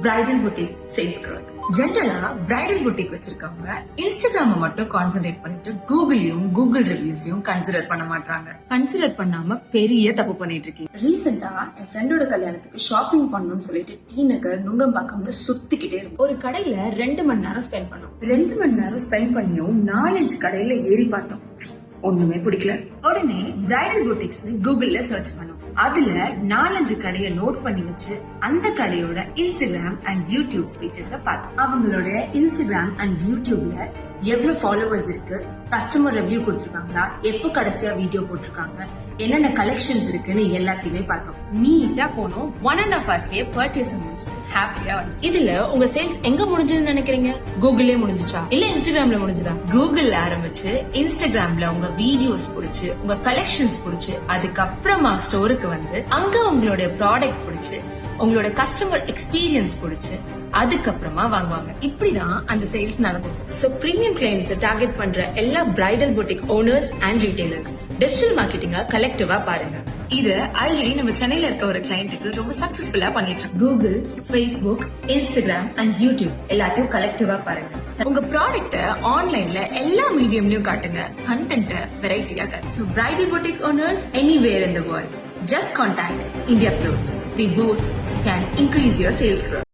Bridal boutique sales growth. ஜென்ரலா bridal boutique வச்சிருக்கவங்க Instagram மட்டும் கான்சென்ட்ரேட் பண்ணிட்டு கூகுள் ரிவ்யூஸையும் கன்சிடர் பண்ண மாட்டாங்க. கன்சிடர் பண்ணாம பெரிய தப்பு பண்ணிட்டு இருக்கீங்க. ரீசெண்டா என் ஃப்ரெண்டோட கல்யாணத்துக்கு ஷாப்பிங் பண்ணணும்னு சொல்லிட்டு டி நகர் நுங்கம்பாக்கம்னு சுத்திக்கிட்டே இருக்கும். ஒரு கடையில 2 மணி நேரம் ஸ்பெண்ட் பண்ணோம். 2 மணி நேரம் ஸ்பெண்ட் பண்ணியும் 4-5 கடையில ஏறி பார்த்தோம். ஒண்ணுமே பிடிக்கல. உடனே பிரைடல் புட்டிக்ஸ் கூகுள்ல சர்ச் பண்ணோம். அதுல 4-5 கடையை நோட் பண்ணி வச்சு அந்த கடையோட இன்ஸ்டாகிராம் அண்ட் யூடியூப் பேஜஸ் பார்த்தோம். அவங்களோட இன்ஸ்டாகிராம் அண்ட் யூடியூப்ல எவ்வளவு ஃபாலோவர்ஸ் இருக்கு, கஸ்டமர் ரிவ்யூ கொடுத்திருக்காங்களா, எப்போ கடைசியா வீடியோ போட்டிருக்காங்க, என்னென்ன கலெக்ஷன்ஸ் இருக்குன்னு எல்லாத்தையுமே பார்த்தோம். நீட்டா போனோம். 1.5 hours பர்ச்சேஸ் முடிச்சுட்டு ஹாப்பியா. இதுல உங்க சேல்ஸ் எங்க முடிஞ்சதுன்னு நினைக்கிறீங்க? கூகுள்லயே முடிஞ்சுச்சா இல்ல இன்ஸ்டாகிராம்ல முடிஞ்சதா? கூகுள்ல ஆரம்பிச்சு இன்ஸ்டாகிராம்ல உங்க வீடியோஸ் பிடிச்சு உங்க கலெக்ஷன்ஸ் பிடிச்சு அதுக்கப்புறமா ஸ்டோருக்கு வந்து அங்க உங்களுடைய ப்ராடக்ட் பிடிச்சு உங்களோட கஸ்டமர் எக்ஸ்பீரியன்ஸ் பிடிச்சு அதுக்கப்புறமா வாங்குவாங்க. இப்படிதான் அந்த சேல்ஸ் நடந்துச்சு. சோ பிரீமியம் கிளைண்ட்ஸ் டார்கெட் பண்ற எல்லா bridal boutique owners and retailers digital மார்க்கெட்டிங்க கலெக்டிவா பாருங்க. இது ஆல்ரெடி நம்ம சென்னையில இருக்க ஒரு கிளைண்ட்டுக்கு ரொம்ப சக்சஸ்ஃபுல்லா பண்ணிட்டு இருக்கு. Google, Facebook, Instagram and YouTube எல்லாத்தையும் கலெக்டிவா பாருங்க. உங்க ப்ராடக்ட்ட ஆன்லைன்ல எல்லா மீடியம்லயும் காட்டுங்க. கண்டென்ட்ட வெரைட்டியா காட்டுங்க. So bridal boutique owners anywhere in the world, just contact India Fruits. We both can increase your sales growth.